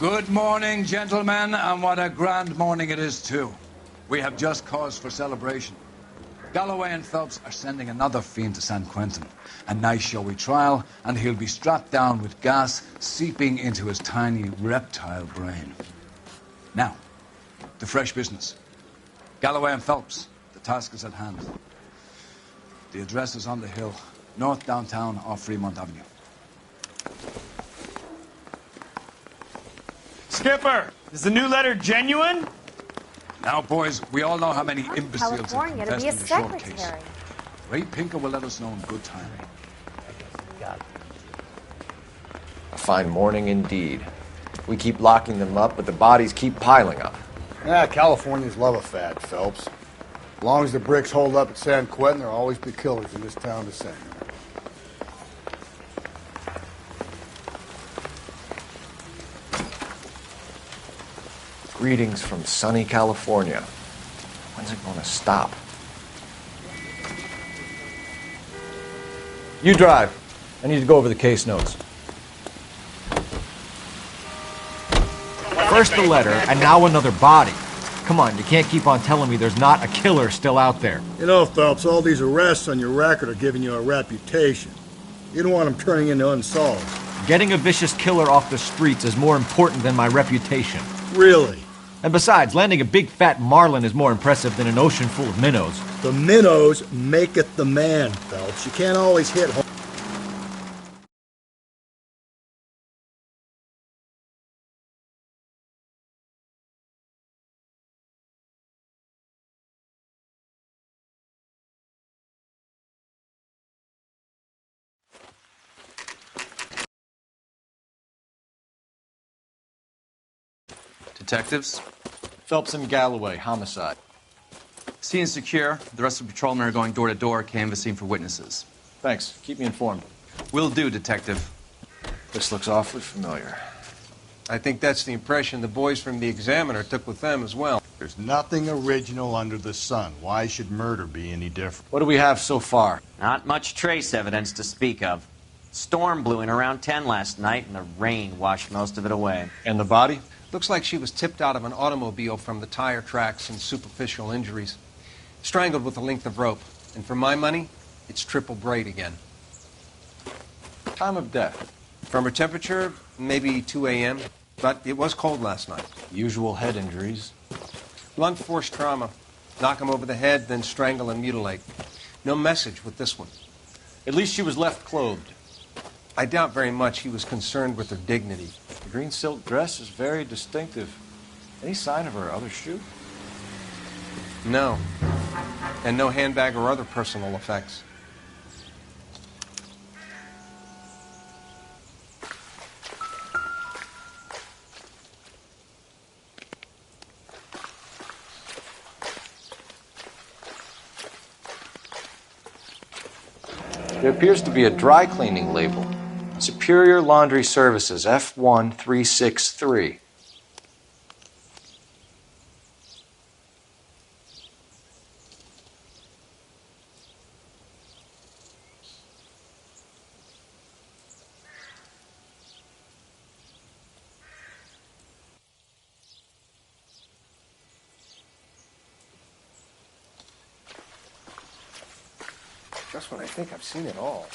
Good morning, gentlemen, and what a grand morning it is, too. We have just cause for celebration. Galloway and Phelps are sending another fiend to San Quentin. A nice showy trial, and he'll be strapped down with gas seeping into his tiny reptile brain. Now, to fresh business. Galloway and Phelps, the task is at hand. The address is on the hill, north downtown off Fremont Avenue. Skipper, is the new letter genuine? Now, boys, we all know how many imbeciles have California to be confessed a in the short case. secretary. Ray Pinker will let us know in good time. A fine morning indeed. We keep locking them up, but the bodies keep piling up. Yeah, Californians love a fad, Phelps. As long as the bricks hold up at San Quentin, there'll always be killers in this town to sing. Greetings from sunny California. When's it going to stop? You drive. I need to go over the case notes. First the letter, and now another body. Come on, you can't keep on telling me there's not a killer still out there. You know, Phelps, all these arrests on your record are giving you a reputation. You don't want them turning into unsolved. Getting a vicious killer off the streets is more important than my reputation. Really? And besides, landing a big fat marlin is more impressive than an ocean full of minnows. The minnows maketh the man, Phelps. You can't always hit home. Detectives? Phelps and Galloway, homicide. Scene secure. The rest of the patrolmen are going door to door, canvassing for witnesses. Thanks. Keep me informed. Will do, Detective. This looks awfully familiar. I think that's the impression the boys from the Examiner took with them as well. There's nothing original under the sun. Why should murder be any different? What do we have so far? Not much trace evidence to speak of. Storm blew in around 10 last night, and the rain washed most of it away. And the body? Looks like she was tipped out of an automobile from the tire tracks and superficial injuries. Strangled with a length of rope. And for my money, it's triple braid again. Time of death? From her temperature, maybe 2 a.m., but it was cold last night. Usual head injuries. Blunt force trauma. Knock him over the head, then strangle and mutilate. No message with this one. At least she was left clothed. I doubt very much he was concerned with her dignity. The green silk dress is very distinctive. Any sign of her other shoe? No. And no handbag or other personal effects. There appears to be a dry cleaning label. Superior Laundry Services, F1363. Just when I think I've seen it all.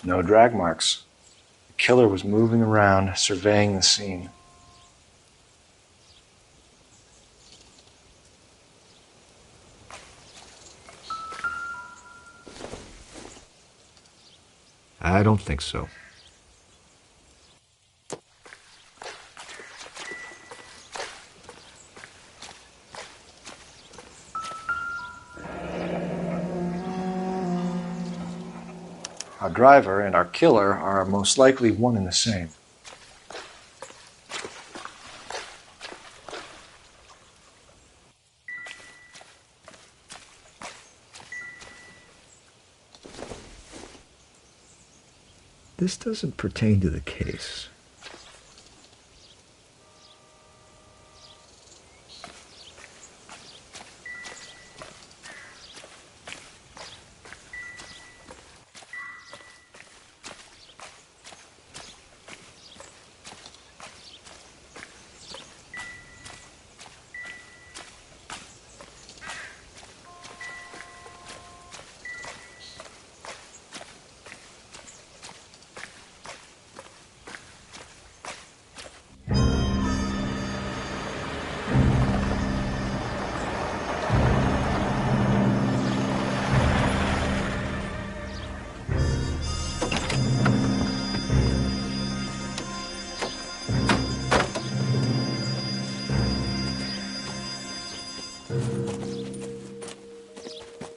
No drag marks. The killer was moving around, surveying the scene. I don't think so. Our driver and our killer are most likely one and the same. This doesn't pertain to the case.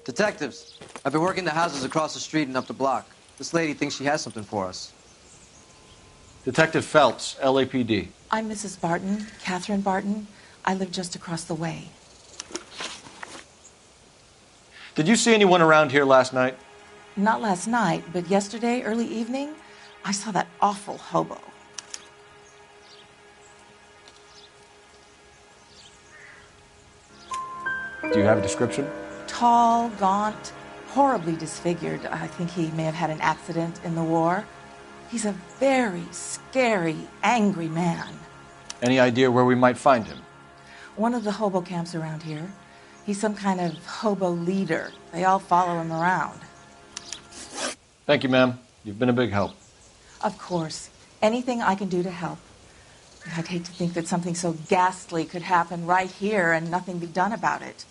Detectives, I've been working the houses across the street and up the block. This lady thinks she has something for us. Detective Phelps, LAPD. I'm Mrs. Barton, Catherine Barton. I live just across the way. Did you see anyone around here last night? Not last night, but yesterday, early evening, I saw that awful hobo. Do you have a description? Tall, gaunt, horribly disfigured. I think he may have had an accident in the war. He's a very scary, angry man. Any idea where we might find him? One of the hobo camps around here. He's some kind of hobo leader. They all follow him around. Thank you, ma'am. You've been a big help. Of course. Anything I can do to help. I'd hate to think that something so ghastly could happen right here and nothing be done about it.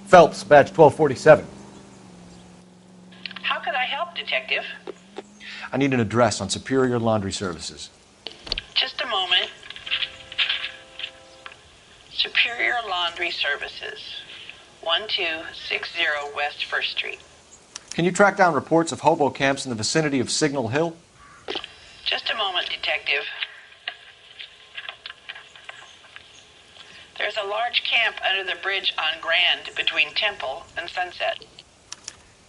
Phelps, badge 1247. How can I help, Detective? I need an address on Superior Laundry Services. Just a moment. Superior Laundry Services, 1260 West 1st Street. Can you track down reports of hobo camps in the vicinity of Signal Hill? Just a moment, Detective. There's a large camp under the bridge on Grand between Temple and Sunset.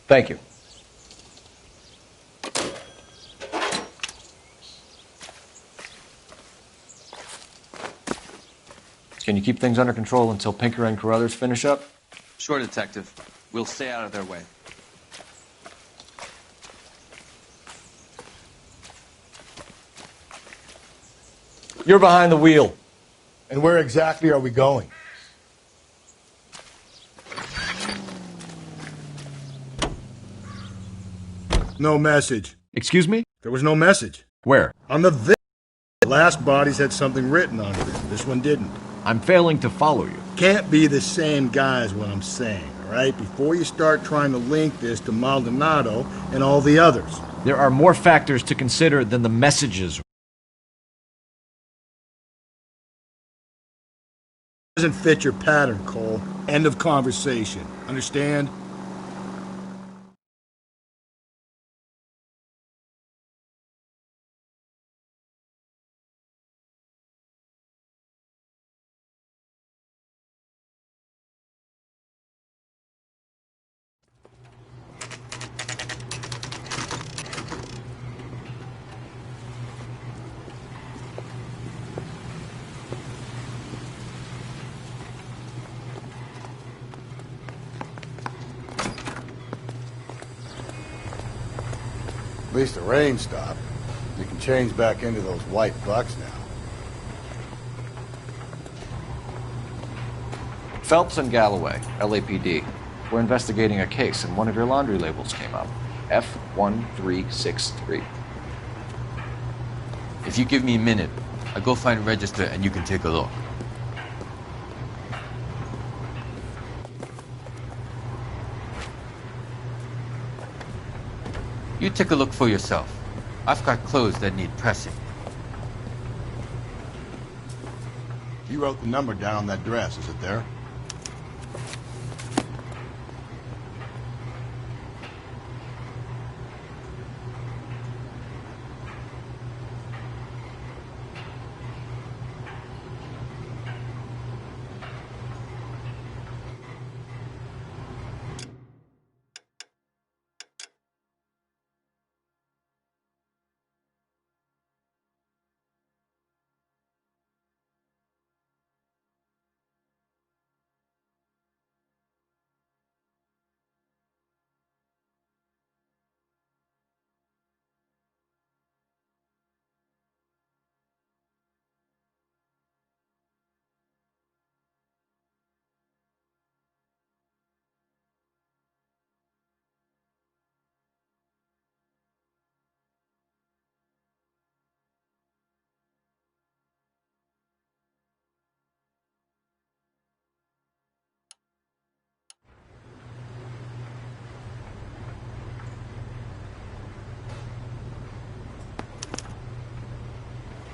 Thank you. Can you keep things under control until Pinker and Carruthers finish up? Sure, Detective. We'll stay out of their way. You're behind the wheel. And where exactly are we going? No message. Excuse me? There was no message. Where? On the The last bodies had something written on it. This one didn't. I'm failing to follow you. Can't be the same guy is what I'm saying, all right? Before you start trying to link this to Maldonado and all the others. There are more factors to consider than the messages. Doesn't fit your pattern, Cole. End of conversation. Understand? At least the rain stopped. You can change back into those white bucks now. Phelps and Galloway, LAPD. We're investigating a case, and one of your laundry labels came up. F1363. If you give me a minute, I'll go find a register and you can take a look. You take a look for yourself. I've got clothes that need pressing. You wrote the number down on that dress, is it there?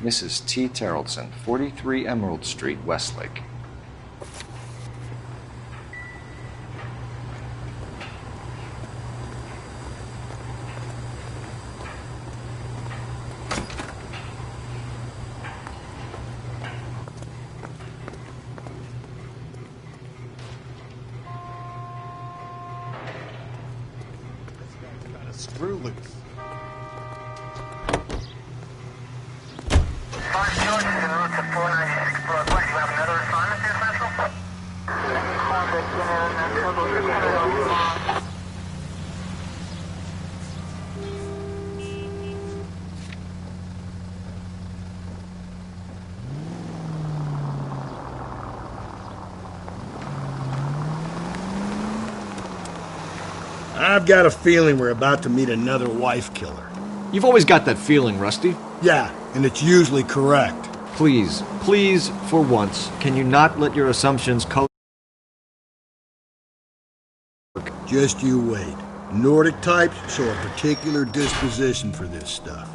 Mrs. T. Terrellson, 43 Emerald Street, Westlake. Screw loose. I've got a feeling we're about to meet another wife killer. You've always got that feeling, Rusty. Yeah, and it's usually correct. Please, please, for once, can you not let your assumptions color... Just you wait. Nordic types show a particular disposition for this stuff.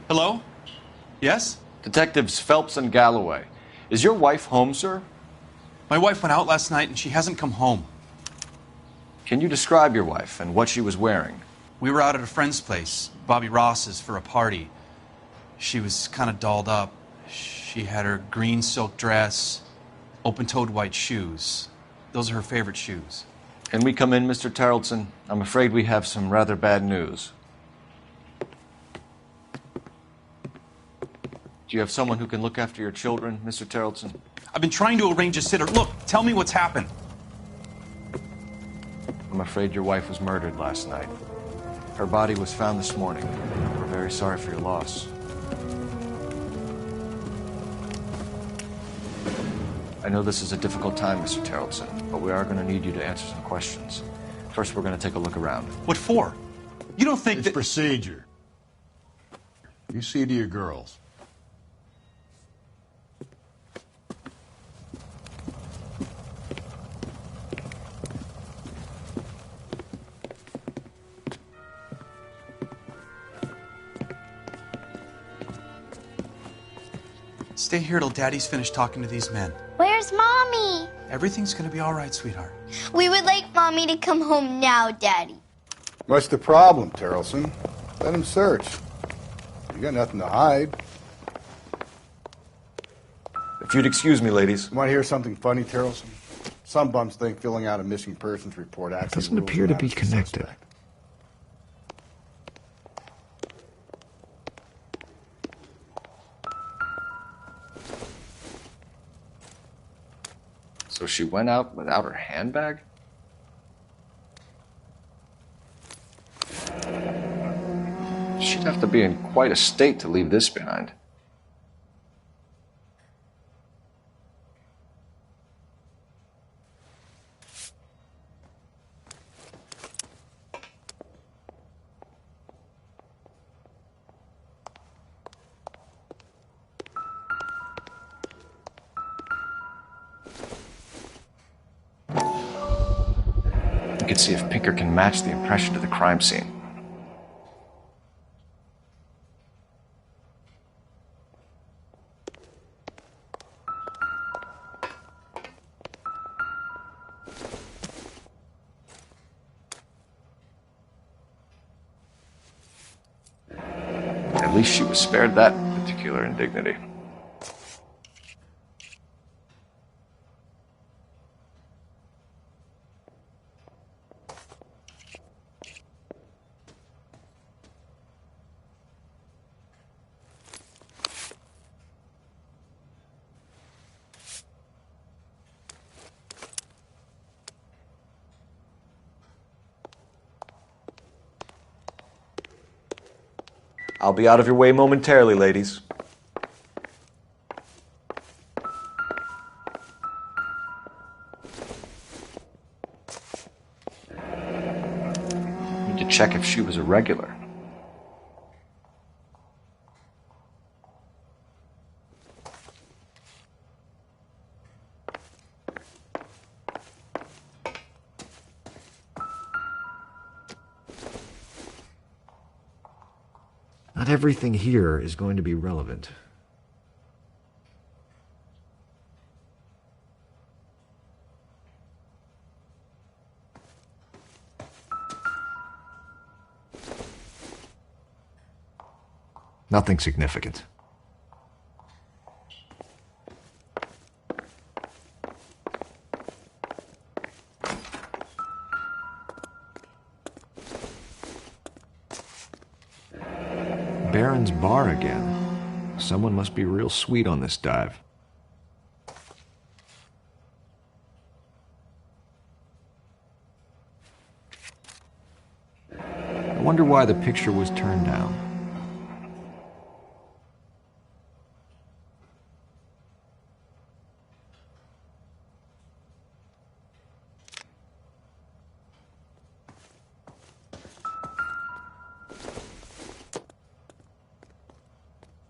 Hello? Yes? Detectives Phelps and Galloway. Is your wife home, sir? My wife went out last night and she hasn't come home. Can you describe your wife and what she was wearing? We were out at a friend's place, Bobby Ross's, for a party. She was kind of dolled up. She had her green silk dress, open-toed white shoes. Those are her favorite shoes. Can we come in, Mr. Terrellson? I'm afraid we have some rather bad news. Do you have someone who can look after your children, Mr. Terrellson? I've been trying to arrange a sitter. Look, tell me what's happened. I'm afraid your wife was murdered last night. Her body was found this morning. We're very sorry for your loss. I know this is a difficult time, Mr. Terrellson, but we are going to need you to answer some questions. First, we're going to take a look around. What for? You don't think It's that... procedure. You see to your girls. Stay here till Daddy's finished talking to these men. Where's Mommy? Everything's gonna be all right, sweetheart. We would like Mommy to come home now, Daddy. What's the problem, Terrellson? Let him search. You got nothing to hide. If you'd excuse me, ladies. You want to hear something funny, Terrellson? Some bums think filling out a missing persons report actually Doesn't rules appear them to out be as a connected. suspect. So she went out without her handbag? She'd have to be in quite a state to leave this behind. We can see if Pinker can match the impression to the crime scene. At least she was spared that muscular indignity. I'll be out of your way momentarily, ladies. Need to check if she was a regular. Not everything here is going to be relevant. Nothing significant. Baron's bar again. Someone must be real sweet on this dive. I wonder why the picture was turned down.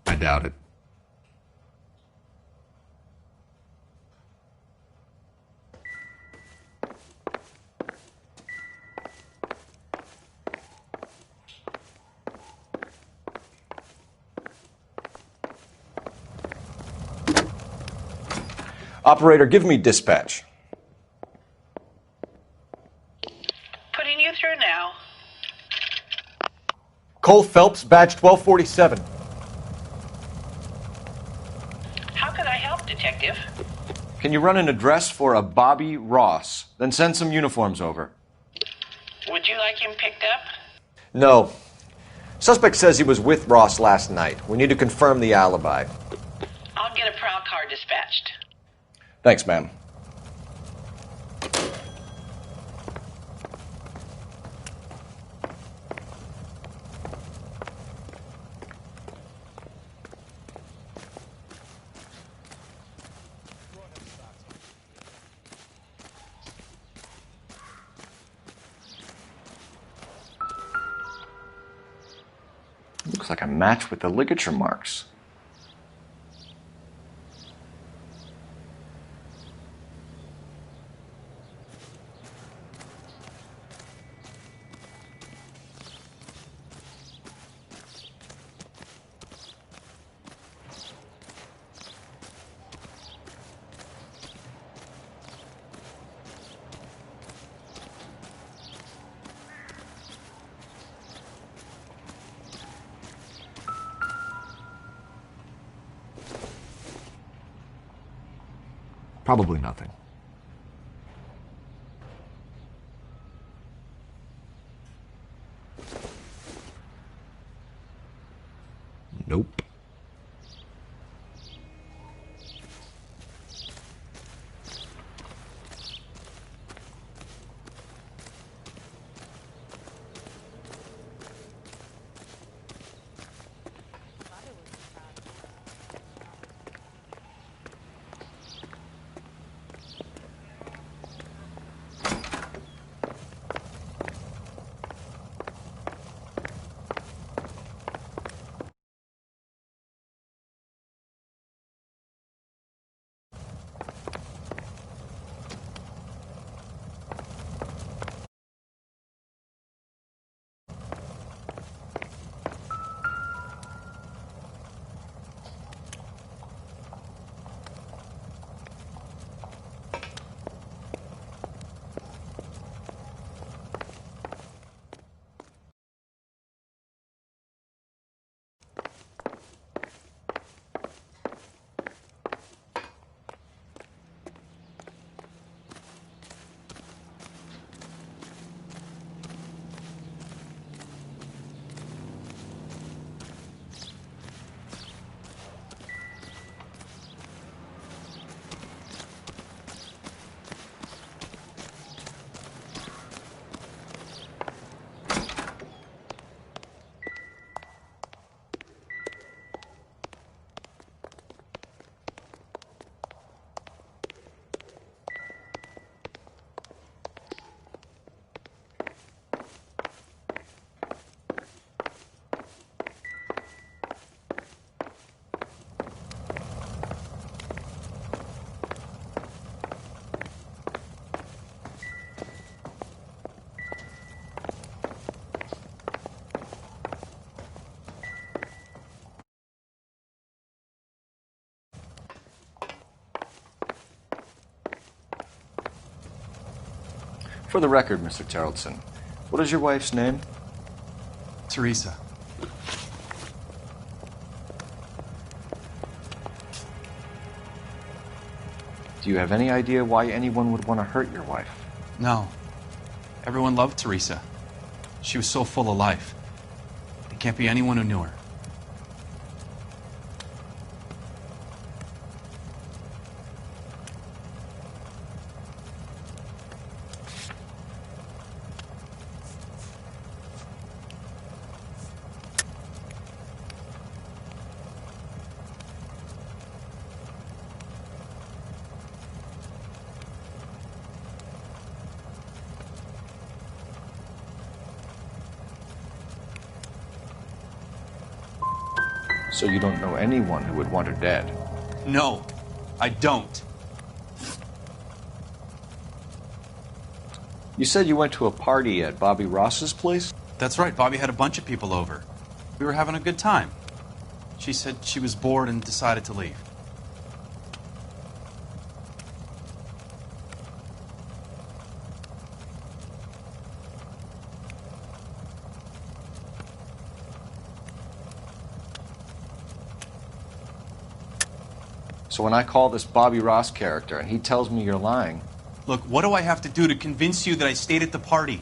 I doubt it. Operator, give me dispatch. Putting you through now. Cole Phelps, badge 1247. How can I help, Detective? Can you run an address for a Bobby Ross? Then send some uniforms over. Would you like him picked up? No. Suspect says he was with Ross last night. We need to confirm the alibi. I'll get a prowl car dispatched. Thanks, ma'am. Looks like a match with the ligature marks. Probably nothing. Nope. For the record, Mr. Terrellson, what is your wife's name? Teresa. Do you have any idea why anyone would want to hurt your wife? No. Everyone loved Teresa. She was so full of life. There can't be anyone who knew her. So you don't know anyone who would want her dead? No, I don't. You said you went to a party at Bobby Ross's place? That's right, Bobby had a bunch of people over. We were having a good time. She said she was bored and decided to leave. So when I call this Bobby Ross character and he tells me you're lying... Look, what do I have to do to convince you that I stayed at the party?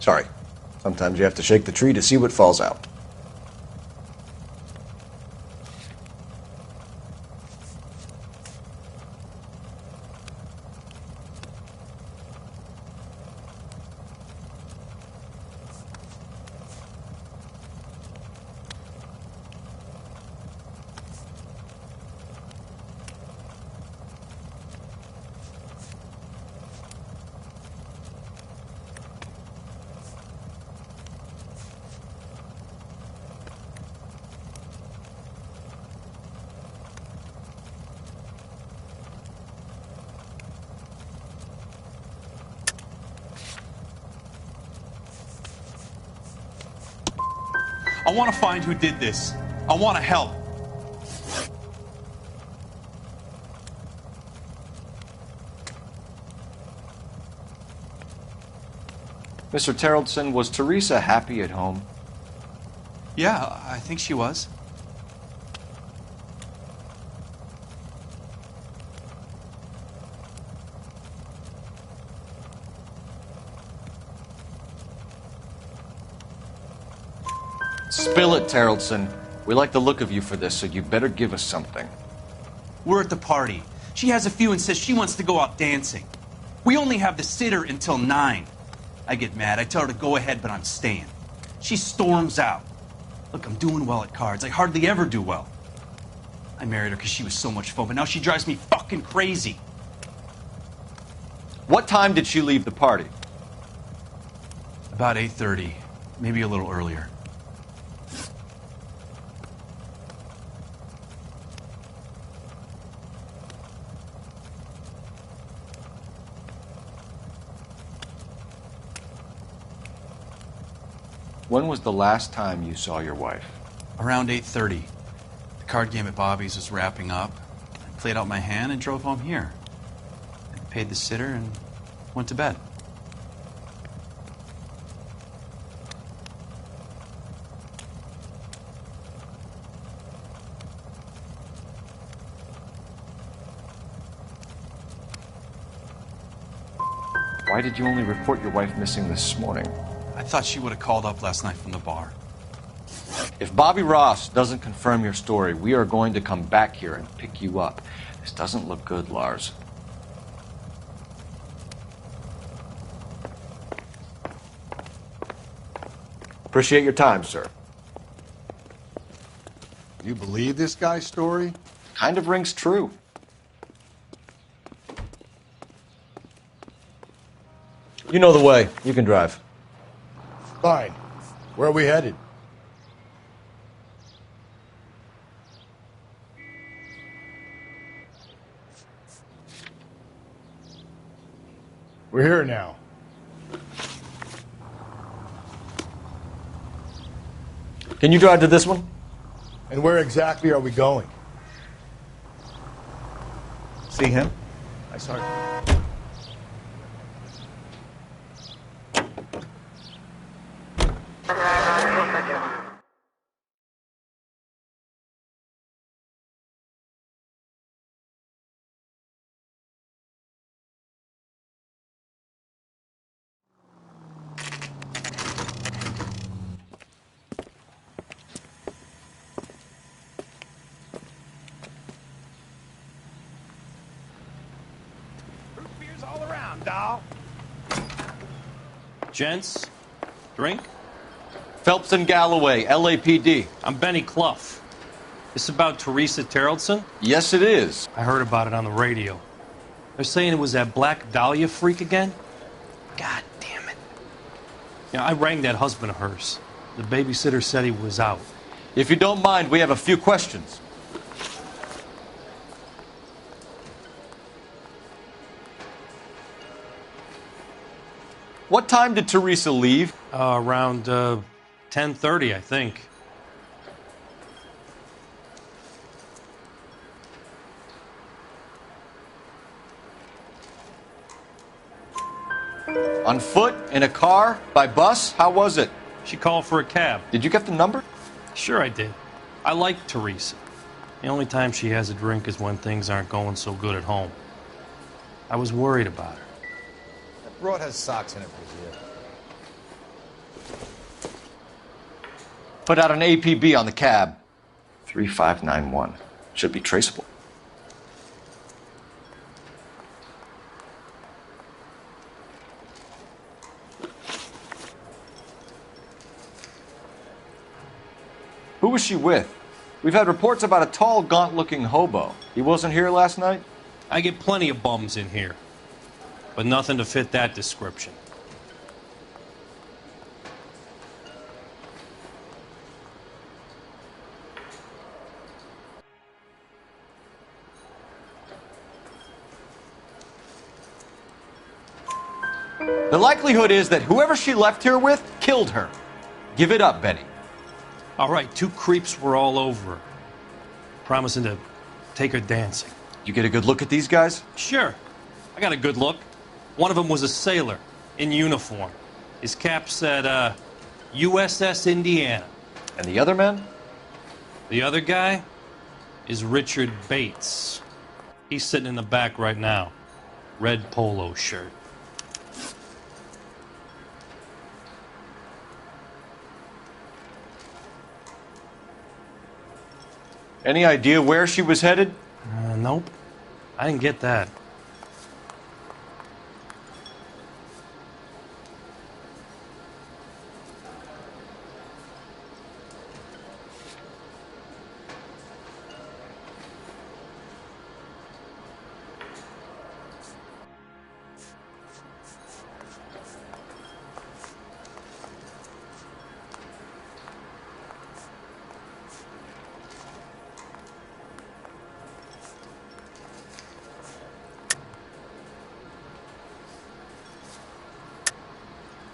Sorry. Sometimes you have to shake the tree to see what falls out. I want to find who did this. I want to help. Mr. Terrellson, was Teresa happy at home? Yeah, I think she was. Spill it, Terrellson. We like the look of you for this, so you better give us something. We're at the party. She has a few and says she wants to go out dancing. We only have the sitter until 9. I get mad. I tell her to go ahead, but I'm staying. She storms out. Look, I'm doing well at cards. I hardly ever do well. I married her because she was so much fun, but now she drives me fucking crazy. What time did she leave the party? About 8:30, maybe a little earlier. When was the last time you saw your wife? Around 8:30. The card game at Bobby's was wrapping up. I played out my hand and drove home here. I paid the sitter and went to bed. Why did you only report your wife missing this morning? I thought she would have called up last night from the bar. If Bobby Ross doesn't confirm your story, we are going to come back here and pick you up. This doesn't look good, Lars. Appreciate your time, sir. You believe this guy's story? Kind of rings true. You know the way. You can drive. Fine. Where are we headed? We're here now. Can you drive to this one? And where exactly are we going? See him? I saw. All around, doll. Gents, drink? Phelps and Galloway, LAPD. I'm Benny Clough. This about Teresa Terrellson? Yes, it is. I heard about it on the radio. They're saying it was that Black Dahlia freak again? God damn it. You know, I rang that husband of hers. The babysitter said he was out. If you don't mind, we have a few questions. What time did Teresa leave? Around 10:30, I think. On foot? In a car? By bus? How was it? She called for a cab. Did you get the number? Sure I did. I like Teresa. The only time she has a drink is when things aren't going so good at home. I was worried about her. That broad has socks in it for you. Put out an APB on the cab. 3591. Should be traceable. Who was she with? We've had reports about a tall, gaunt-looking hobo. He wasn't here last night? I get plenty of bums in here, but nothing to fit that description. The likelihood is that whoever she left here with killed her. Give it up, Benny. All right, two creeps were all over her, promising to take her dancing. You get a good look at these guys? Sure. I got a good look. One of them was a sailor in uniform. His cap said, USS Indiana. And the other man? The other guy is Richard Bates. He's sitting in the back right now. Red polo shirt. Any idea where she was headed? Nope. I didn't get that.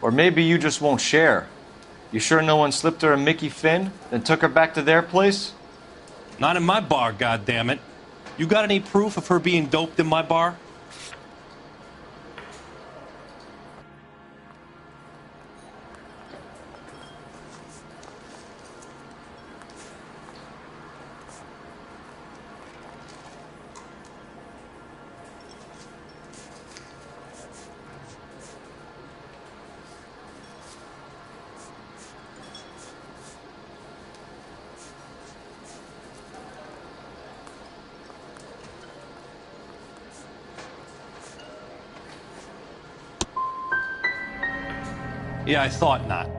Or maybe you just won't share. You sure no one slipped her a Mickey Finn, then took her back to their place? Not in my bar, goddammit. You got any proof of her being doped in my bar? Yeah, I thought not.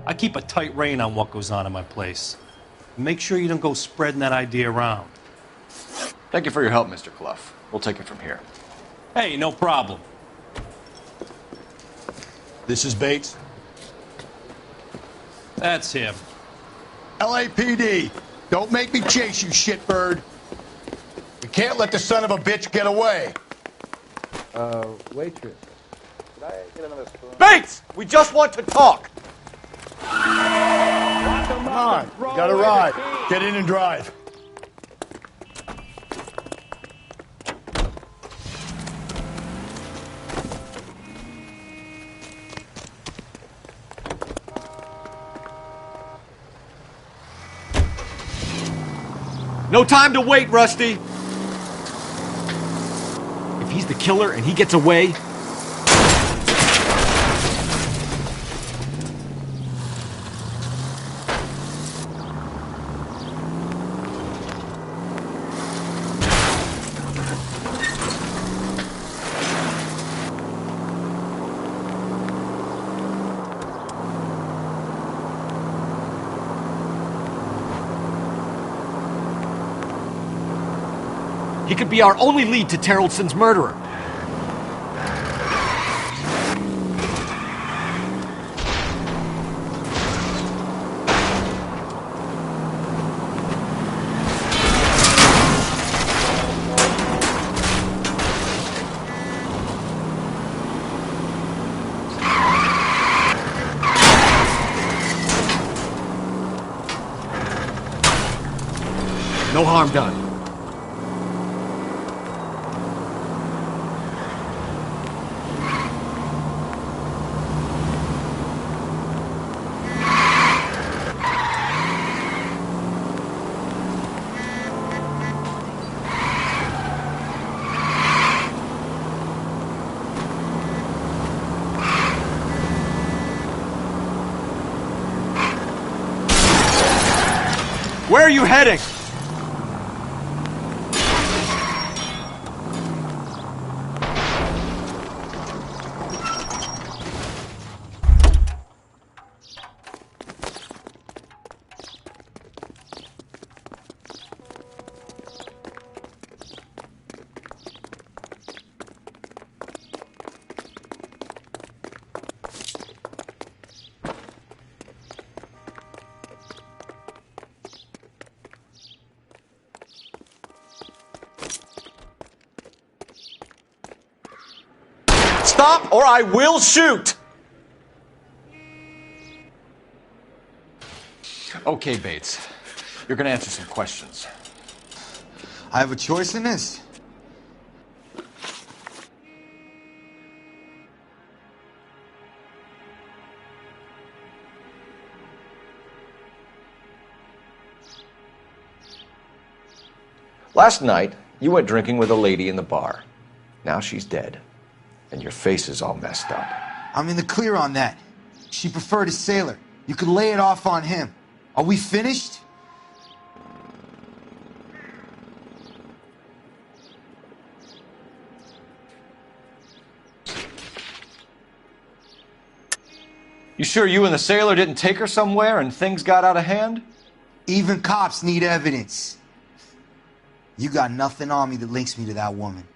I keep a tight rein on what goes on in my place. Make sure you don't go spreading that idea around. Thank you for your help, Mr. Clough. We'll take it from here. Hey, no problem. This is Bates. That's him. LAPD, don't make me chase you, shitbird. We can't let the son of a bitch get away. Waitress. Could I get another spoon? Bates! We just want to talk! Come on, you got a ride. Get in and drive. No time to wait, Rusty! If he's the killer and he gets away... He could be our only lead to Terreldson's murderer. No harm done. Where are you heading? Stop or I will shoot! Okay, Bates. You're gonna answer some questions. I have a choice in this? Last night, you went drinking with a lady in the bar. Now she's dead. And your face is all messed up. I'm in the clear on that. She preferred a sailor. You could lay it off on him. Are we finished? You sure you and the sailor didn't take her somewhere and things got out of hand? Even cops need evidence. You got nothing on me that links me to that woman.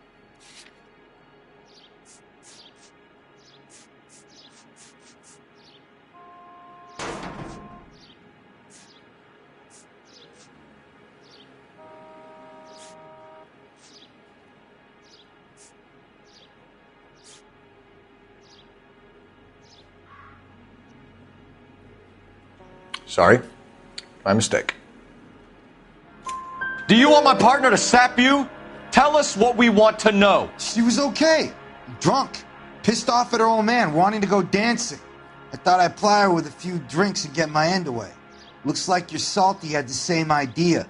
Sorry. My mistake. Do you want my partner to sap you? Tell us what we want to know. She was okay. Drunk. Pissed off at her old man, wanting to go dancing. I thought I'd ply her with a few drinks and get my end away. Looks like your Salty had the same idea.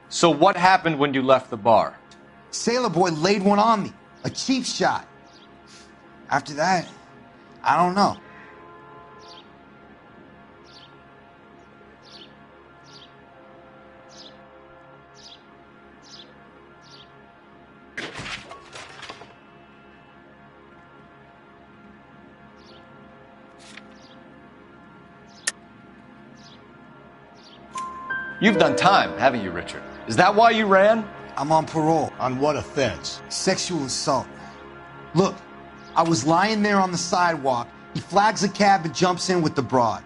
So what happened when you left the bar? Sailor Boy laid one on me. A cheap shot. After that, I don't know. You've done time, haven't you, Richard? Is that why you ran? I'm on parole. On what offense? Sexual assault. Look, I was lying there on the sidewalk. He flags a cab and jumps in with the broad.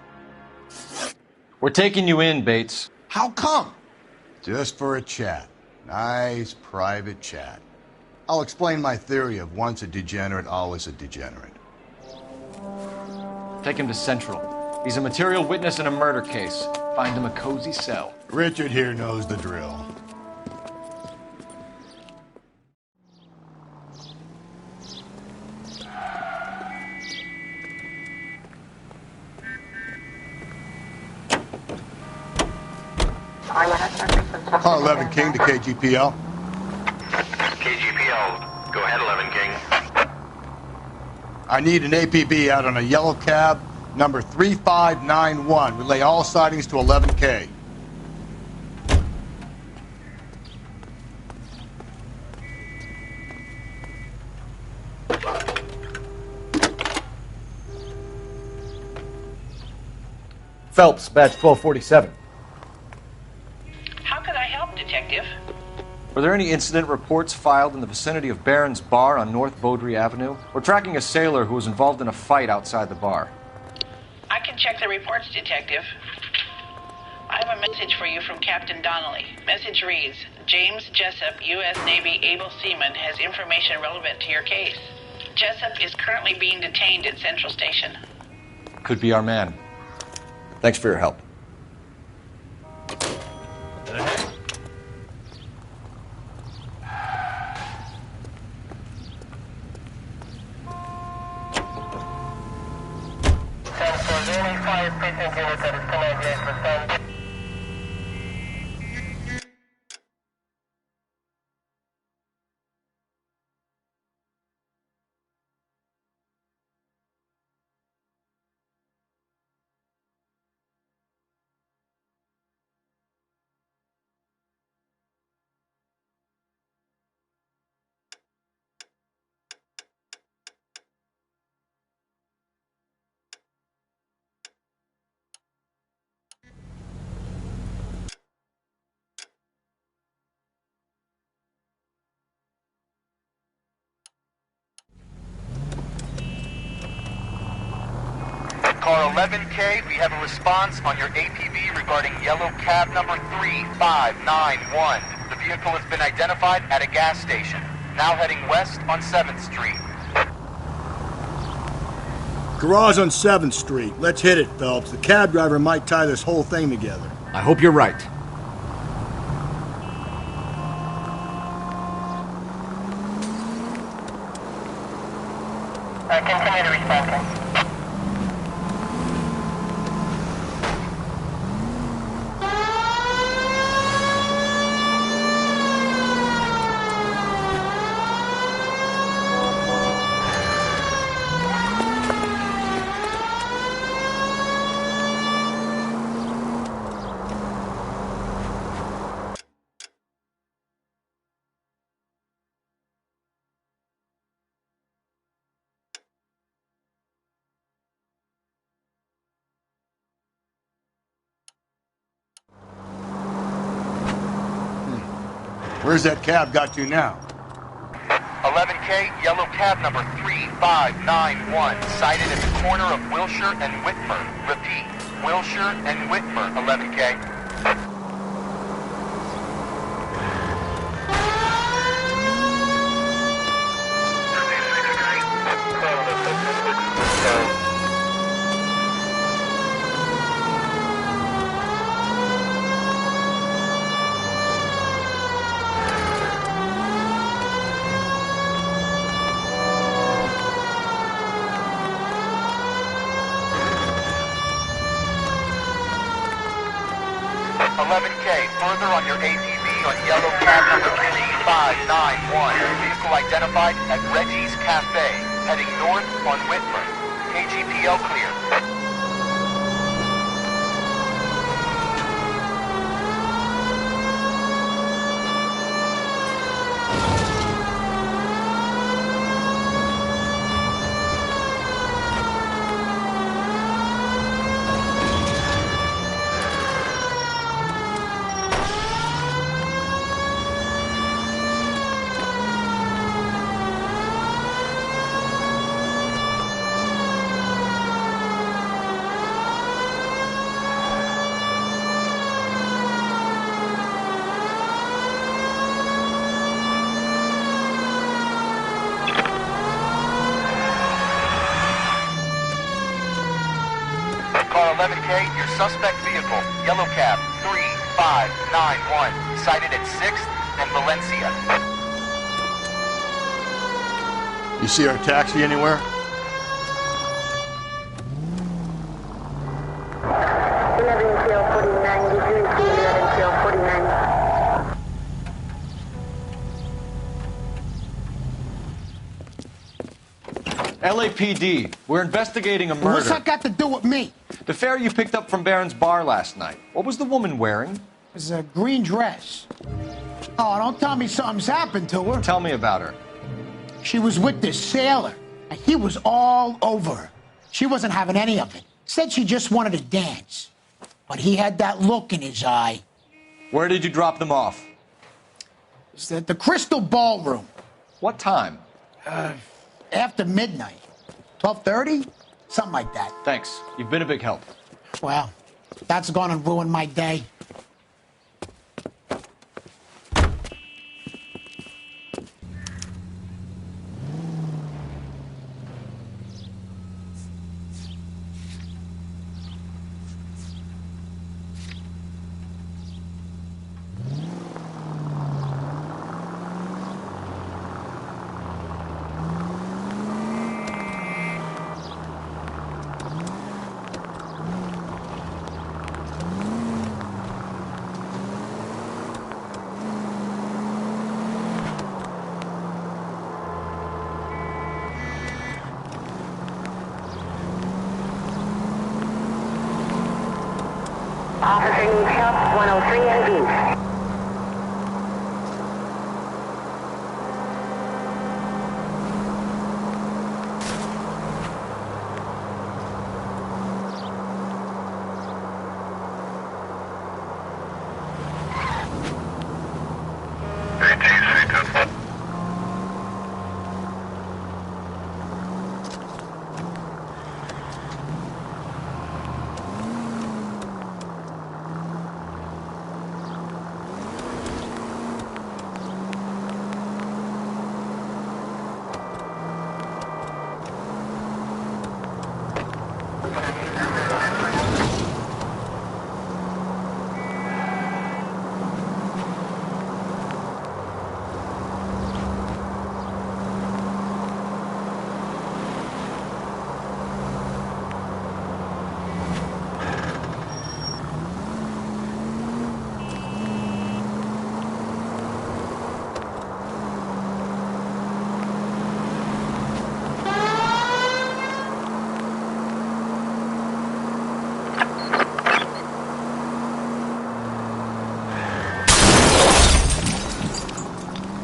We're taking you in, Bates. How come? Just for a chat. Nice private chat. I'll explain my theory of once a degenerate, always a degenerate. Take him to Central. He's a material witness in a murder case. Find him a cozy cell. Richard here knows the drill. Call 11 King to KGPL. KGPL. Go ahead, 11 King. I need an APB out on a yellow cab, number 3591. Relay all sightings to 11K. Phelps, badge 1247. How can I help, Detective? Were there any incident reports filed in the vicinity of Barron's Bar on North Beaudry Avenue? We're tracking a sailor who was involved in a fight outside the bar. I can check the reports, Detective. I have a message for you from Captain Donnelly. Message reads, James Jessup, U.S. Navy able seaman, has information relevant to your case. Jessup is currently being detained at Central Station. Could be our man. Thanks for your help. Car 11K, we have a response on your APB regarding yellow cab number 3591. The vehicle has been identified at a gas station. Now heading west on 7th Street. Garage on 7th Street. Let's hit it, Phelps. The cab driver might tie this whole thing together. I hope you're right. Continue to respond. Where's that cab got to now? 11K, yellow cab number 3591, sighted at the corner of Wilshire and Whitmer. Repeat, Wilshire and Whitmer, 11K. Further on your ATV on yellow cab number 3591. Vehicle identified at Reggie's Cafe, heading north on Whitmer. KGPL clear. 11K, your suspect vehicle, yellow cab 3591, sighted at 6th and Valencia. You see our taxi anywhere? LAPD, we're investigating a murder. What's that got to do with me? The fare you picked up from Barron's bar last night. What was the woman wearing? It was a green dress. Oh, don't tell me something's happened to her. Tell me about her. She was with this sailor, and he was all over her. She wasn't having any of it. Said she just wanted to dance. But he had that look in his eye. Where did you drop them off? It's at the Crystal Ballroom. What time? After midnight. 12:30? Something like that. Thanks. You've been a big help. Well, that's gone and ruined my day. Officer needs help, 103 and East.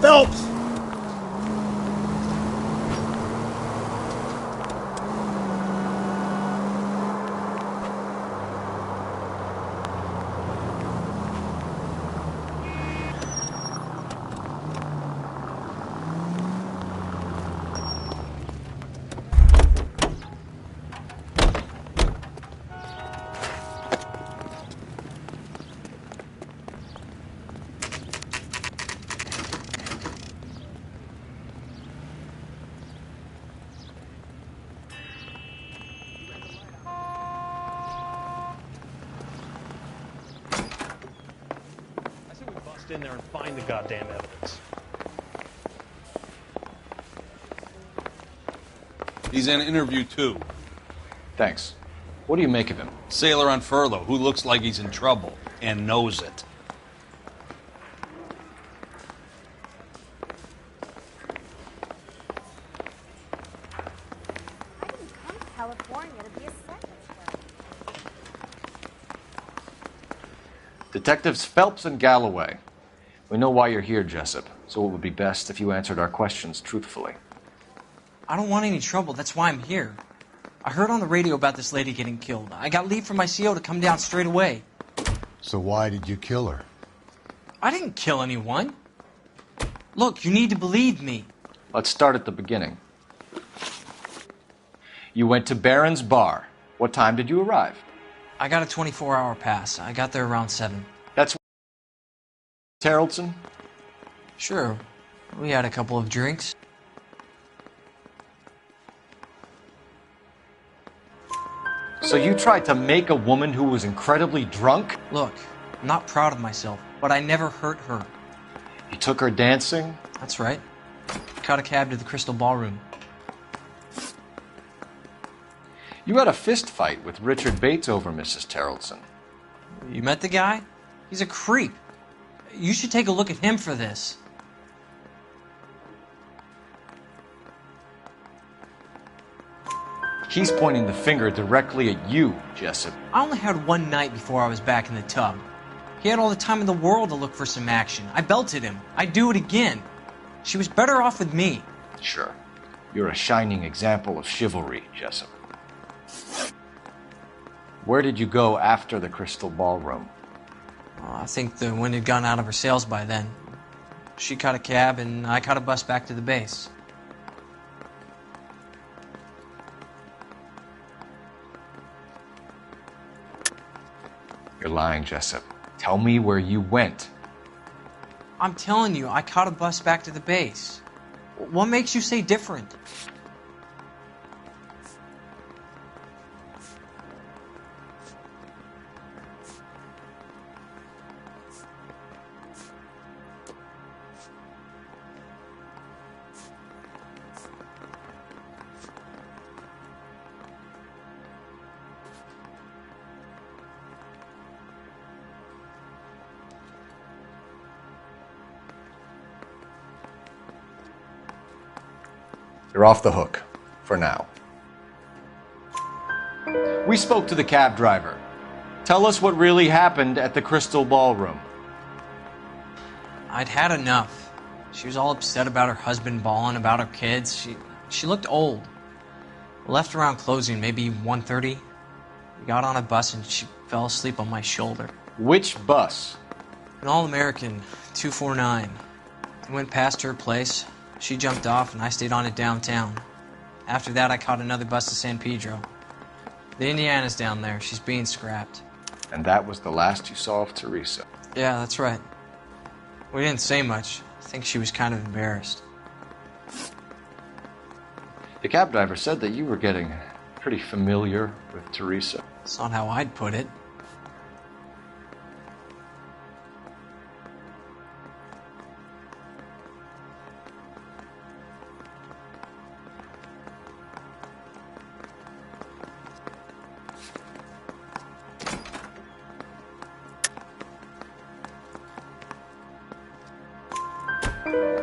Phelps! In there and find the goddamn evidence. He's in interview 2. Thanks. What do you make of him? Sailor on furlough who looks like he's in trouble and knows it. I didn't come to California to be a secretary. Detectives Phelps and Galloway. We know why you're here, Jessup, so it would be best if you answered our questions truthfully. I don't want any trouble. That's why I'm here. I heard on the radio about this lady getting killed. I got leave from my CO to come down straight away. So why did you kill her? I didn't kill anyone. Look, you need to believe me. Let's start at the beginning. You went to Barron's bar. What time did you arrive? I got a 24-hour pass. I got there around 7. That's Harrelson? Sure. We had a couple of drinks. So you tried to make a woman who was incredibly drunk? Look, I'm not proud of myself, but I never hurt her. You took her dancing? That's right. Caught a cab to the Crystal Ballroom. You had a fist fight with Richard Bates over Mrs. Terrellson. You met the guy? He's a creep. You should take a look at him for this. He's pointing the finger directly at you, Jessup. I only had one night before I was back in the tub. He had all the time in the world to look for some action. I belted him. I'd do it again. She was better off with me. Sure. You're a shining example of chivalry, Jessup. Where did you go after the Crystal Ballroom? I think the wind had gone out of her sails by then. She caught a cab, and I caught a bus back to the base. You're lying, Jessup. Tell me where you went. I'm telling you, I caught a bus back to the base. What makes you say different? You're off the hook, for now. We spoke to the cab driver. Tell us what really happened at the Crystal Ballroom. I'd had enough. She was all upset about her husband bawling about her kids. She looked old. Left around closing, maybe 1:30. We got on a bus and she fell asleep on my shoulder. Which bus? An All-American 249. I went past her place. She jumped off, and I stayed on it downtown. After that, I caught another bus to San Pedro. The Indiana's down there. She's being scrapped. And that was the last you saw of Teresa. Yeah, that's right. We didn't say much. I think she was kind of embarrassed. The cab driver said that you were getting pretty familiar with Teresa. That's not how I'd put it.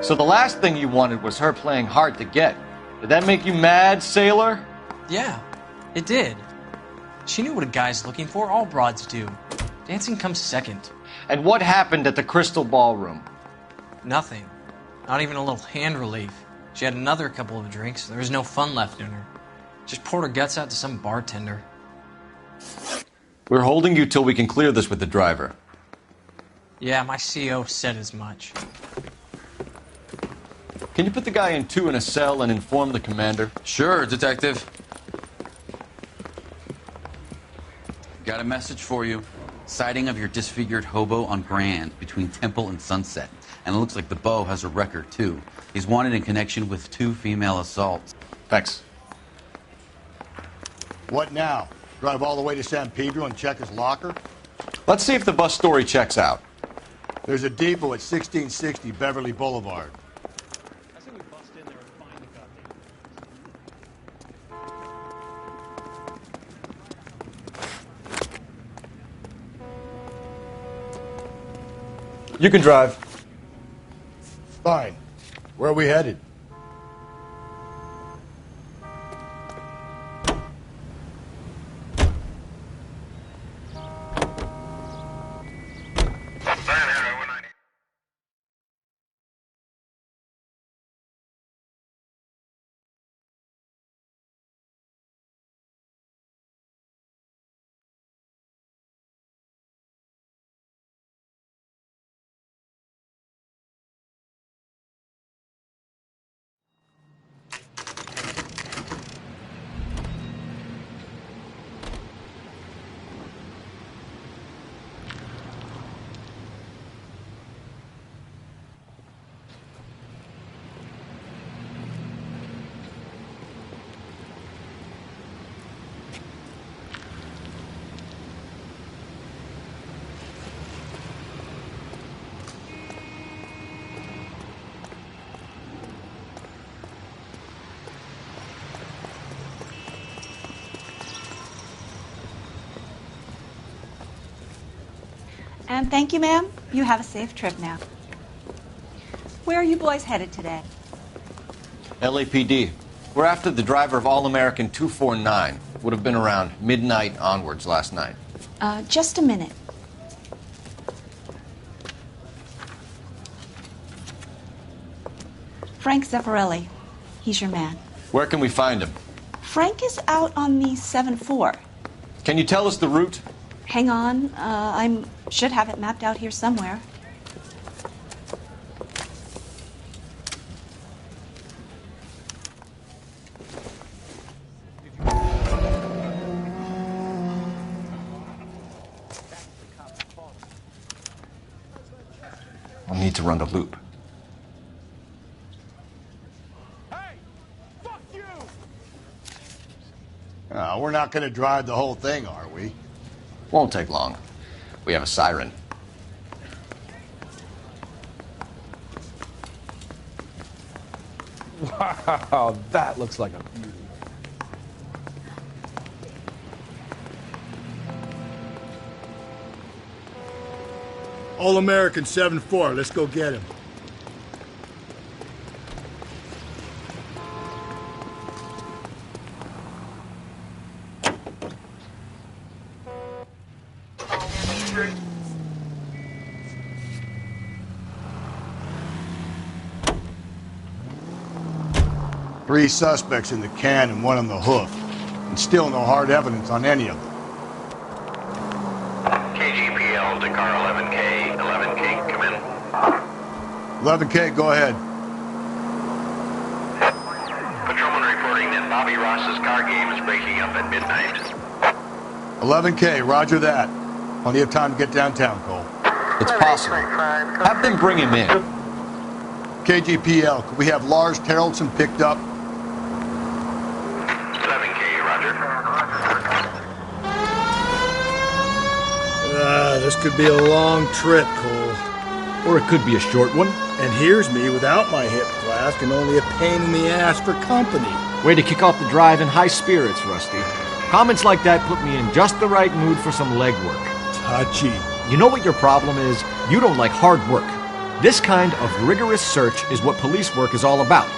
So the last thing you wanted was her playing hard to get. Did that make you mad, sailor? Yeah, it did. She knew what a guy's looking for. All broads do. Dancing comes second. And what happened at the Crystal Ballroom? Nothing. Not even a little hand relief. She had another couple of drinks. There was no fun left in her. Just poured her guts out to some bartender. We're holding you till we can clear this with the driver. Yeah, my CO said as much. Can you put the guy in two in a cell and inform the commander? Sure, Detective. Got a message for you. Sighting of your disfigured hobo on Grand between Temple and Sunset. And it looks like the Beau has a record, too. He's wanted in connection with 2 female assaults. Thanks. What now? Drive all the way to San Pedro and check his locker? Let's see if the bus story checks out. There's a depot at 1660 Beverly Boulevard. You can drive. Fine. Where are we headed? And thank you, ma'am. You have a safe trip now. Where are you boys headed today? LAPD. We're after the driver of All-American 249. Would have been around midnight onwards last night. Just a minute. Frank Zeffirelli. He's your man. Where can we find him? Frank is out on the 7-4. Can you tell us the route? Hang on. I should have it mapped out here somewhere. I'll need to run the loop. We're not going to drive the whole thing, are we? Won't take long. We have a siren. Wow, that looks like a beauty. All-American 7-4. Let's go get him. Three suspects in the can and one on the hoof. And still no hard evidence on any of them. KGPL to car 11K. 11K, come in. 11K, go ahead. Patrolman reporting that Bobby Ross's car game is breaking up at midnight. 11K, roger that. Plenty of time to get downtown, Cole. It's possible. Have them bring him in. KGPL, could we have Lars Terrelson picked up? 11K, roger. This could be a long trip, Cole. Or it could be a short one. And here's me without my hip flask and only a pain in the ass for company. Way to kick off the drive in high spirits, Rusty. Comments like that put me in just the right mood for some legwork. Touchy. You know what your problem is? You don't like hard work. This kind of rigorous search is what police work is all about.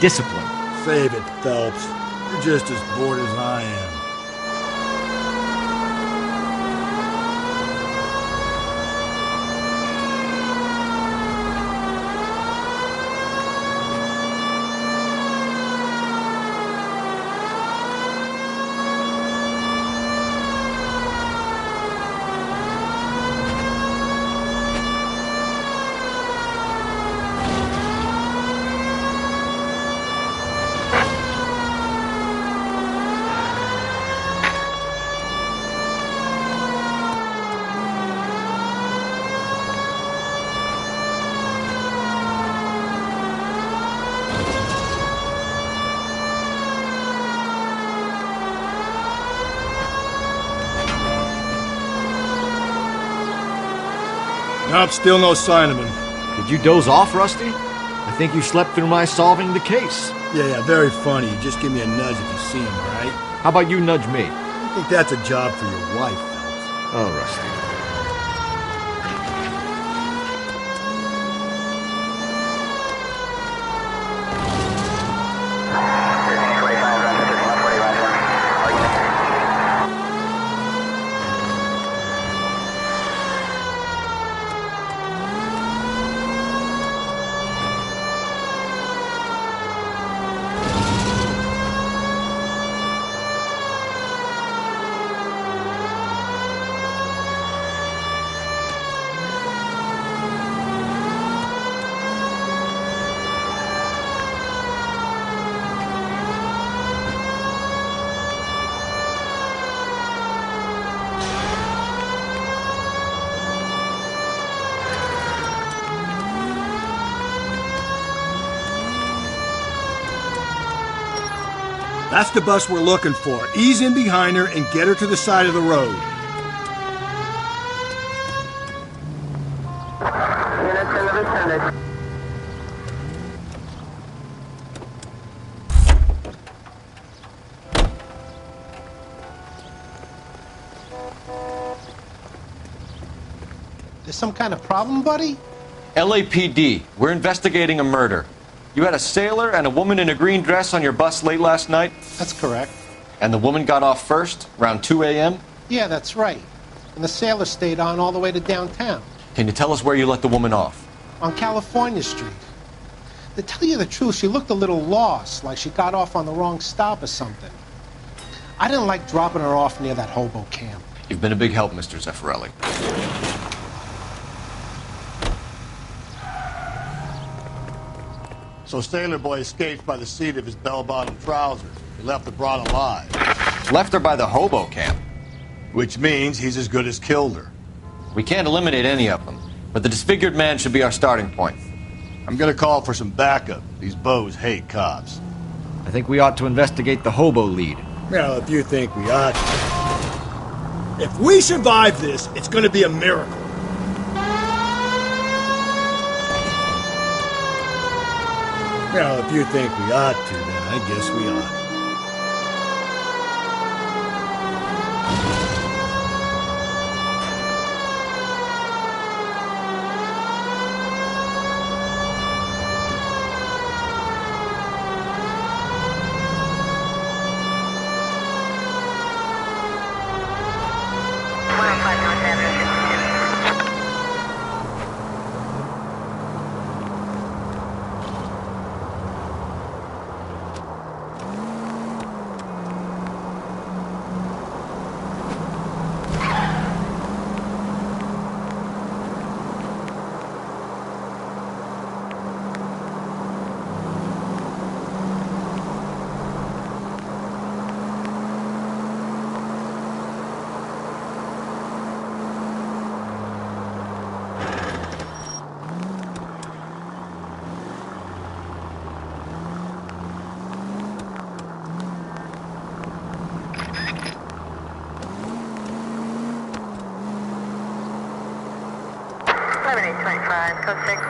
Discipline. Save it, Phelps. You're just as bored as I am. Nope, still no sign of him. Did you doze off, Rusty? I think you slept through my solving the case. Yeah, very funny. You just give me a nudge if you see him, all right? How about you nudge me? I think that's a job for your wife, Phelps. Oh, Rusty. That's the bus we're looking for. Ease in behind her and get her to the side of the road. Units in the vicinity. There's some kind of problem, buddy? LAPD, we're investigating a murder. You had a sailor and a woman in a green dress on your bus late last night? That's correct. And the woman got off first, around 2 a.m.? Yeah, that's right. And the sailor stayed on all the way to downtown. Can you tell us where you let the woman off? On California Street. To tell you the truth, she looked a little lost, like she got off on the wrong stop or something. I didn't like dropping her off near that hobo camp. You've been a big help, Mr. Zeffirelli. So Sailor Boy escapes by the seat of his bell-bottom trousers. He left the broad alive. Left her by the hobo camp. Which means he's as good as killed her. We can't eliminate any of them, but the disfigured man should be our starting point. I'm gonna call for some backup. These bows hate cops. I think we ought to investigate the hobo lead. Well, if you think we ought to. If we survive this, it's gonna be a miracle. Well, if you think we ought to, then I guess we ought. Code 6.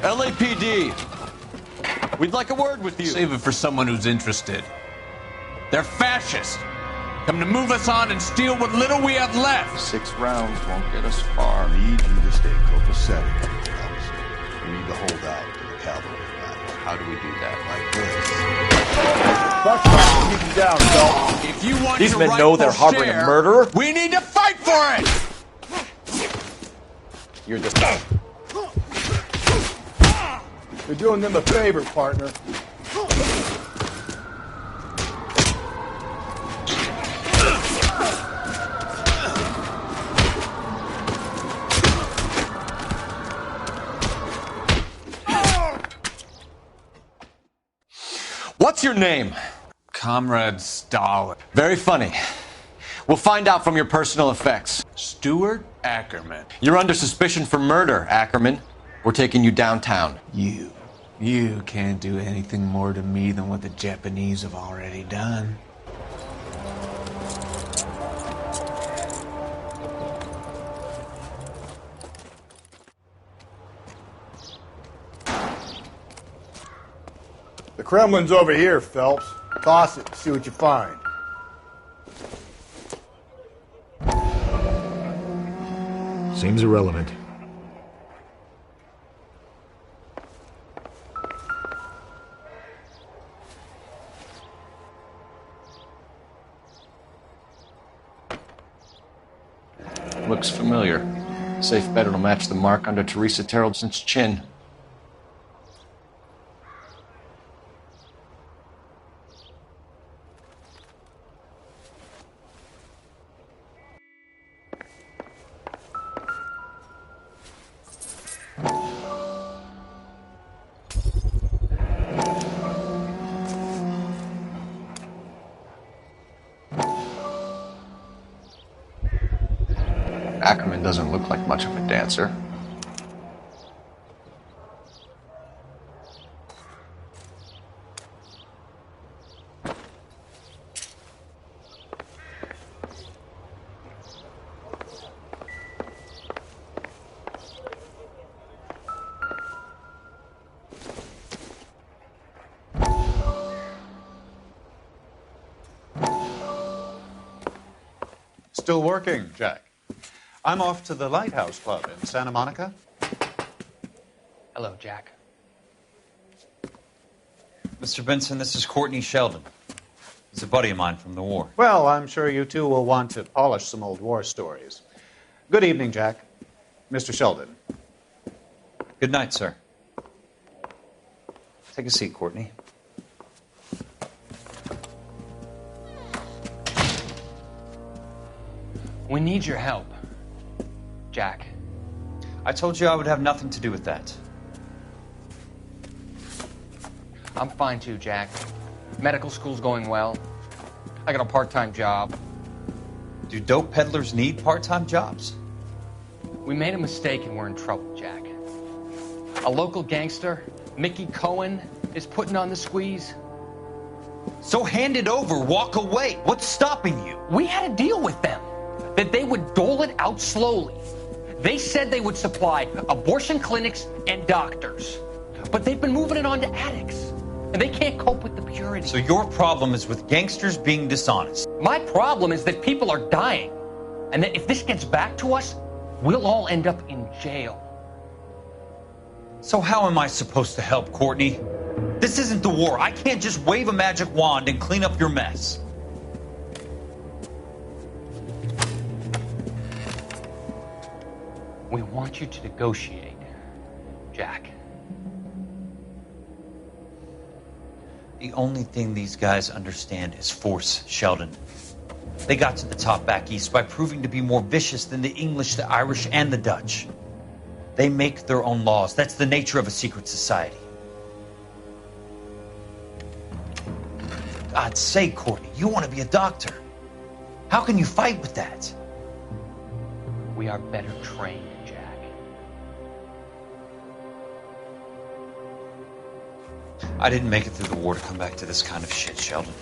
LAPD, we'd like a word with you. Save it for someone who's interested. They're fascists. Come to move us on and steal what little we have left. 6 rounds won't get us far. I need you to stay copacetic. We need to hold out to the cavalry arrives. How do we do that? Like this. Keep him down, Phelps. If you want These your men rightful know they're harboring share, a murderer? we need to fight for it! You're just... You're doing them a favor, partner. What's your name? Comrade Stalin. Very funny. We'll find out from your personal effects. Stuart Ackerman. You're under suspicion for murder, Ackerman. We're taking you downtown. You can't do anything more to me than what the Japanese have already done. The Kremlin's over here, Phelps. Toss it, see what you find. Seems irrelevant. Looks familiar. Safe bet it'll match the mark under Teresa Terrelson's chin. Ackerman doesn't look like much of a dancer. Still working, Jack. I'm off to the Lighthouse Club in Santa Monica. Hello, Jack. Mr. Benson, this is Courtney Sheldon. He's a buddy of mine from the war. Well, I'm sure you two will want to polish some old war stories. Good evening, Jack. Mr. Sheldon. Good night, sir. Take a seat, Courtney. We need your help, Jack. I told you I would have nothing to do with that. I'm fine too, Jack. Medical school's going well. I got a part-time job. Do dope peddlers need part-time jobs? We made a mistake and we're in trouble, Jack. A local gangster, Mickey Cohen, is putting on the squeeze. So hand it over, walk away. What's stopping you? We had a deal with them that they would dole it out slowly. They said they would supply abortion clinics and doctors, but they've been moving it on to addicts, and they can't cope with the purity. So your problem is with gangsters being dishonest? My problem is that people are dying, and that if this gets back to us, we'll all end up in jail. So how am I supposed to help, Courtney? This isn't the war. I can't just wave a magic wand and clean up your mess. We want you to negotiate, Jack. The only thing these guys understand is force, Sheldon. They got to the top back east by proving to be more vicious than the English, the Irish, and the Dutch. They make their own laws. That's the nature of a secret society. God's sake, Courtney, you want to be a doctor. How can you fight with that? We are better trained, Jack. I didn't make it through the war to come back to this kind of shit, Sheldon.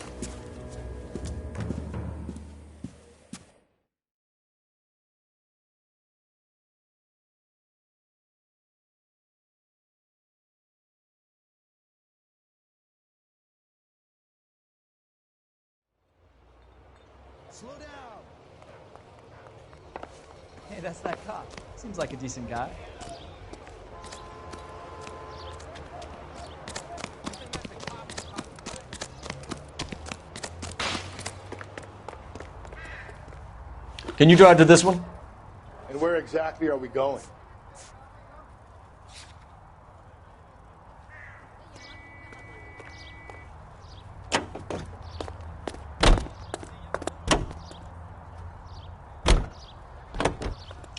Slow down. Hey, that's that cop. Seems like a decent guy. Can you drive to this one? And where exactly are we going?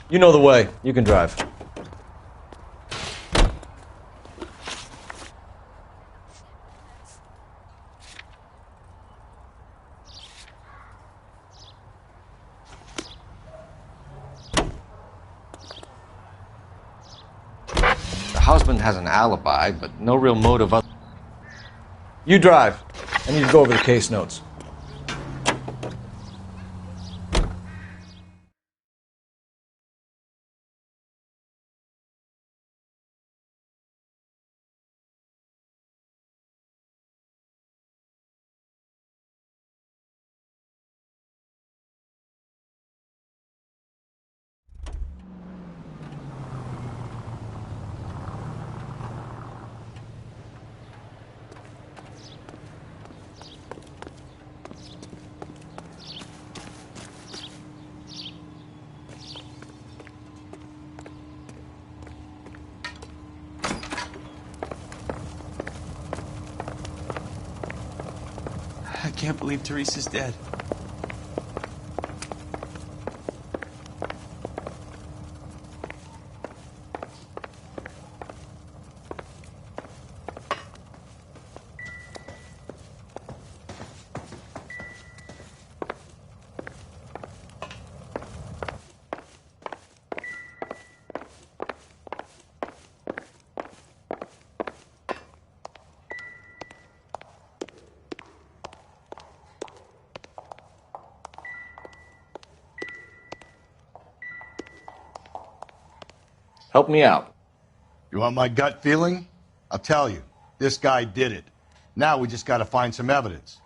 You know the way. You can drive. The husband has an alibi, but no real motive. You drive. I need to go over the case notes. I can't believe Teresa's dead. Help me out. You want my gut feeling? I'll tell you. This guy did it. Now we just got to find some evidence.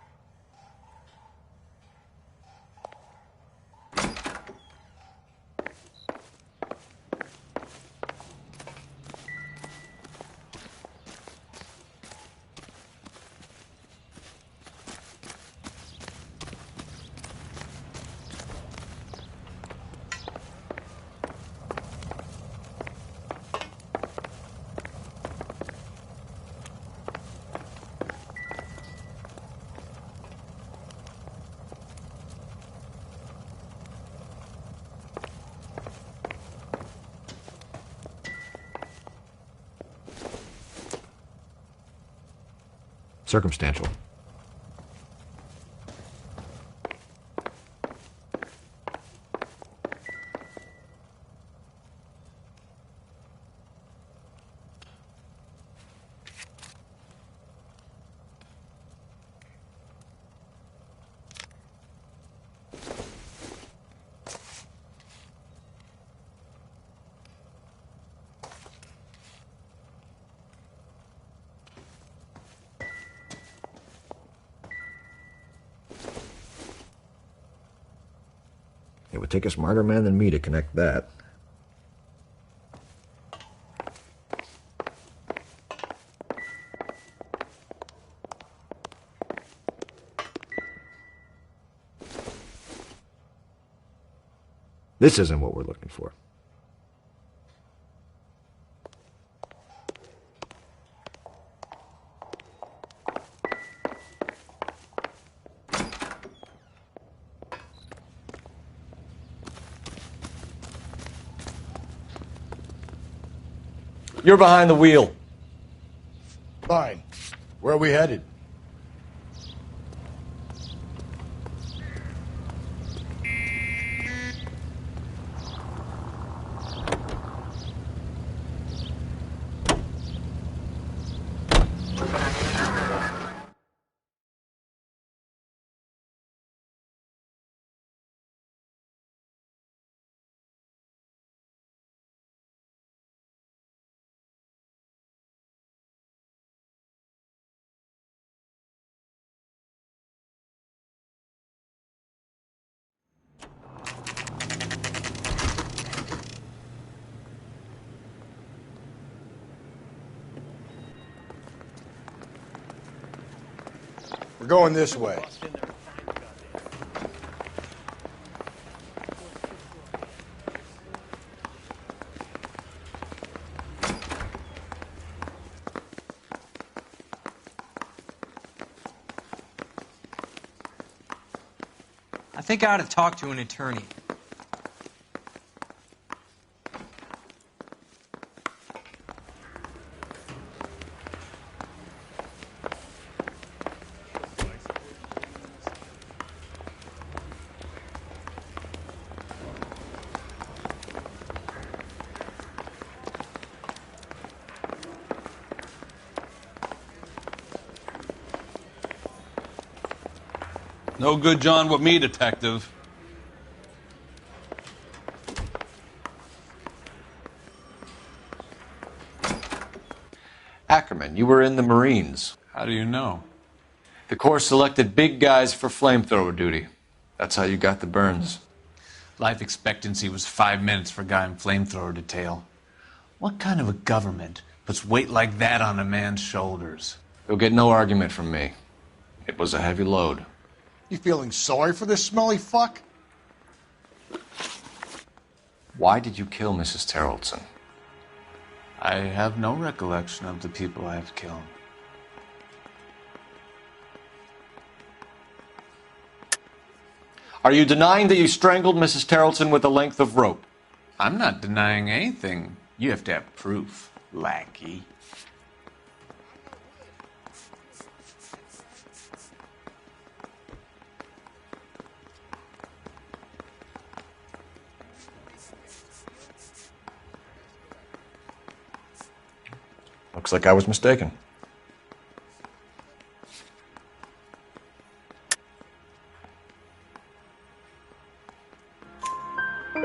Circumstantial. It would take a smarter man than me to connect that. This isn't what we're looking for. You're behind the wheel. Fine. Where are we headed? We're going this way. I think I ought to talk to an attorney. No good John with me, detective. Ackerman, you were in the Marines. How do you know? The Corps selected big guys for flamethrower duty. That's how you got the burns. Life expectancy was 5 minutes for a guy in flamethrower detail. What kind of a government puts weight like that on a man's shoulders? You'll get no argument from me. It was a heavy load. You feeling sorry for this smelly fuck? Why did you kill Mrs. Terrelson? I have no recollection of the people I have killed. Are you denying that you strangled Mrs. Terrelson with a length of rope? I'm not denying anything. You have to have proof, lackey. Looks like I was mistaken.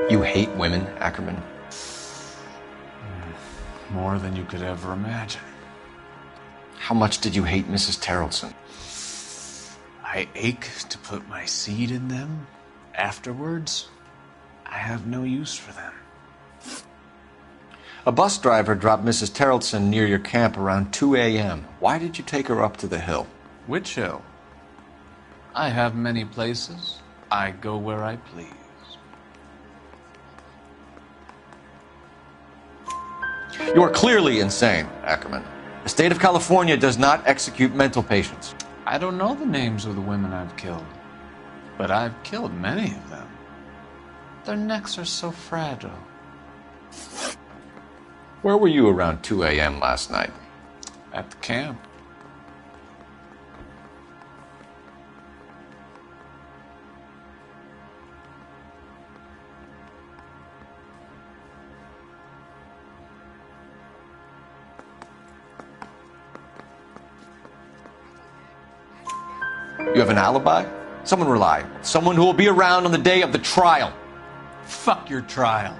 You hate women, Ackerman? More than you could ever imagine. How much did you hate Mrs. Terrelson? I ache to put my seed in them. Afterwards, I have no use for them. A bus driver dropped Mrs. Terrelson near your camp around 2 a.m. Why did you take her up to the hill? Which hill? I have many places. I go where I please. You are clearly insane, Ackerman. The state of California does not execute mental patients. I don't know the names of the women I've killed, but I've killed many of them. Their necks are so fragile. Where were you around 2 a.m. last night? At the camp. You have an alibi? Someone reliable. Someone who will be around on the day of the trial. Fuck your trial.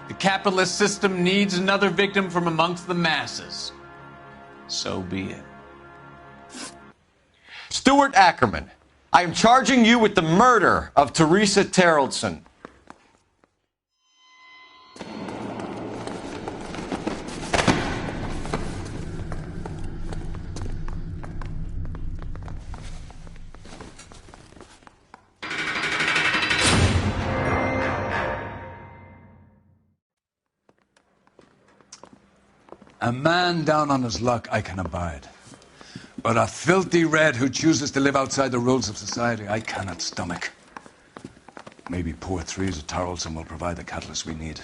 The capitalist system needs another victim from amongst the masses. So be it. Stuart Ackerman, I am charging you with the murder of Teresa Terrellson. A man down on his luck I can abide. But a filthy red who chooses to live outside the rules of society I cannot stomach. Maybe poor Teresa Tarleton will provide the catalyst we need.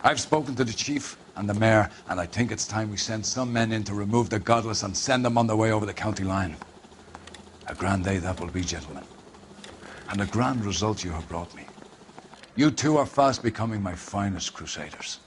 I've spoken to the chief and the mayor, and I think it's time we send some men in to remove the godless and send them on their way over the county line. A grand day that will be, gentlemen. And a grand result you have brought me. You two are fast becoming my finest crusaders.